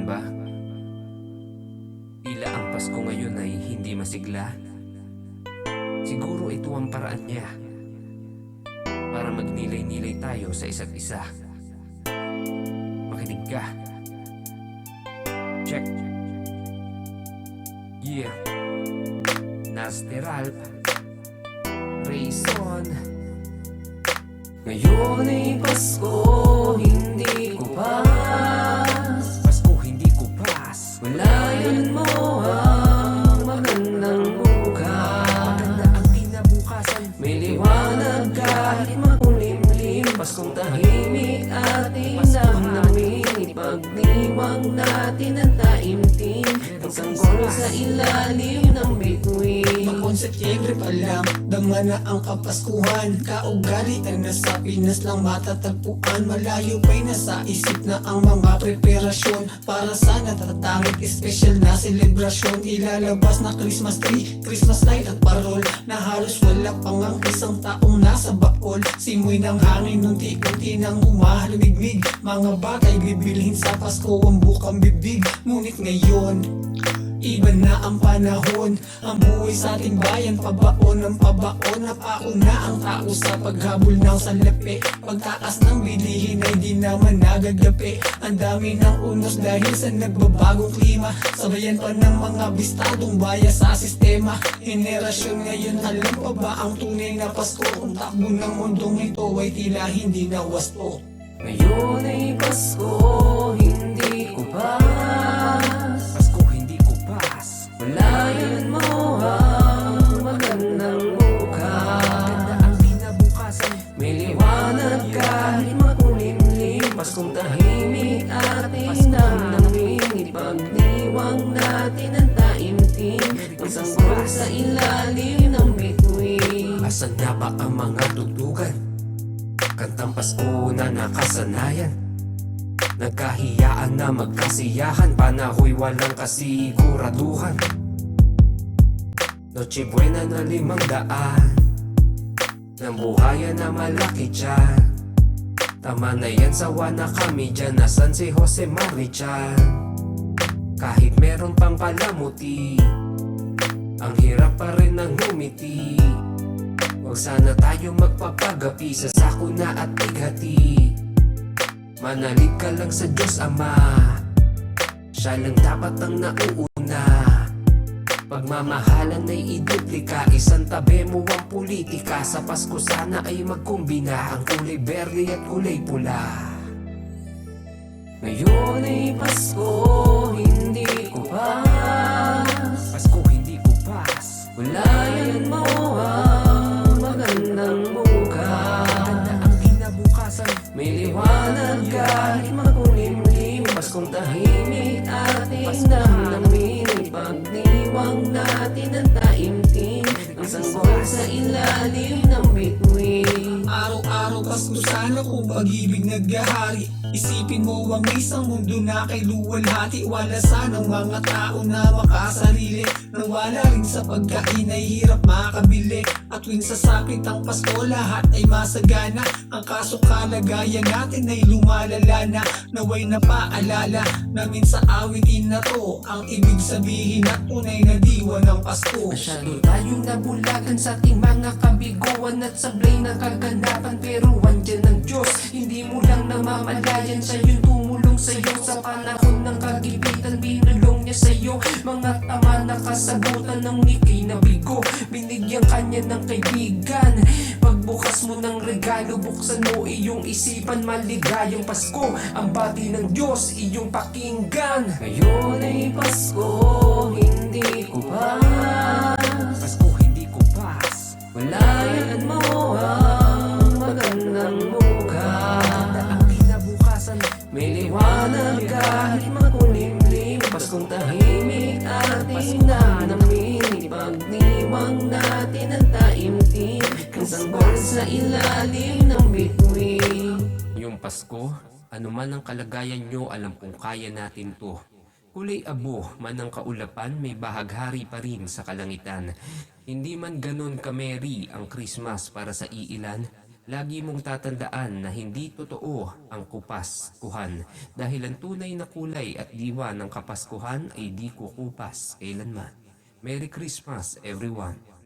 naman ba? Tila ang Pasko ngayon ay hindi masigla. Siguro ito ang paraan niya para magnilay-nilay tayo sa isa't isa. Makinig ka. Check. Yeah. Nasteral Rayson. Ngayon ay Pasko, hindi ko pas. Pasko, hindi ko pas. Walayan mo ang magandang bukas. Maganda ang kinabukasan. May liwanag kahit makulimlim. Paskong tahimik ating damdamin. Ipagdiwang natin ang taimtim. Ang sanggol sa ilalim ng bituin. Bakon Setyembre pa lang, dama na ang Kapaskuhan. Kaugalian na sa Pinas lang matatagpuan. Malayo pa'y nasa isip na ang mga preparasyon para sa natatanging espesyal na selebrasyon. Ilalabas na Christmas tree, Christmas light at parol na halos wala pang ang isang taong nasa baol. Simoy ng hangin unti-unti nang humahalimigmig. Mga bagay bibilhin sa Pasko ang bukang bibig. Ngunit ngayon iba na ang panahon. Ang buhay sa ating bayan pabaon ng pabaon. Napauna ang tao sa paghabol ng salapi. Pagtakas ng bilihin ay di naman nagagapi. Ang dami ng unos dahil sa nagbabagong klima. Sabayan pa ng mga bistadong baya sa sistema. Henerasyon ngayon alam pa ba ang tunay na Pasko? Kung takbo ng mundong ito ay tila hindi na wasto. Ngayon ay Pasko, hindi ko pas. Pasko, hindi ko pas. Walayan mo ang magandang bukas. Maganda ang kinabukasan. May liwanag kahit makulimlim. Paskong tahimik ating damdamin. Ipagdiwang natin ang taimtim. Ang sanggol sa ilalim ng bituin. Asan na ba ang mga tugtugan? Kantang Pasko na nakasanayan. Nagkahiyaan na magkasiyahan. Panahoy walang kasiguraduhan. Noche Buena na 500. Nang buhayan na malaki dyan. Tama na yan, sawa na kami dyan. Nasan si Jose Marichan? Kahit meron pang palamuti, ang hirap pa rin ang ngumiti. Huwag sana tayo magpapagapi sa sakuna at bighati. Manalig ka lang sa Diyos Ama, siya lang dapat ang nauuna. Pagmamahalan ay iduplika, isang tabi mo ang politika. Sa Pasko sana ay magkumbina ang kulay berde at kulay pula. Ngayon ay Pasko, hindi ko pas. Pasko, hindi ko pas. Walayan mo ang magandang bukas. Maganda ang kinabukasan. May liwanag kahit makulimlim. Paskong tahimik ating damdamin. Ipagdiwang natin ang taimtim. Ang sanggol sa ilalim ng bituin. Araw-araw Pasko sana kung pag-ibig naghahari. Isipin mo ang isang mundo na kay luwalhati. Wala sanang mga tao na makasarili. Nawala rin sa pagkain ay hirap makabili. At tuwing sasapit ang Pasko lahat ay masagana. Ang kaso kalagayan natin ay lumalala na. Naway napaalala namin sa awitin na to ang ibig sabihin at tunay na diwa ng Pasko. Masyado tayong nabulagan sa ating mga kabiguan at sablay ng kaganapan. Pero andyan ang Diyos, hindi mo lang namamalayan. Siya yung tumulong sa'yo sa panahon ng kagipitan. Binulong niya sa'yo mga tama na kasagutan ng ngiti na bigo. Binigyan kanya ng kaibigan. Pagbukas mo ng regalo, buksan mo iyong isipan. Maligayang Pasko, ang bati ng Diyos iyong pakinggan. Ngayon ay Pasko, hindi ko pas. Pasko, hindi ko pas. Walayan mo ang magandang bukas. Maganda ang kinabukasan. May liwanag kahit makulimlim. Paskong tahimik ating damdamin. Ipagdiwang natin ang taimtim. Ang sanggol sa ilalim ng bituin. Yung Pasko, ano man ang kalagayan nyo, alam kong kaya natin to. Kulay abo man ang kaulapan, may bahaghari pa rin sa kalangitan. Hindi man ganon kameri ang Christmas para sa iilan. Lagi mong tatandaan na hindi totoo ang kupaskuhan dahil ang tunay na kulay at diwa ng kapaskuhan ay di kukupas kailanman. Merry Christmas everyone!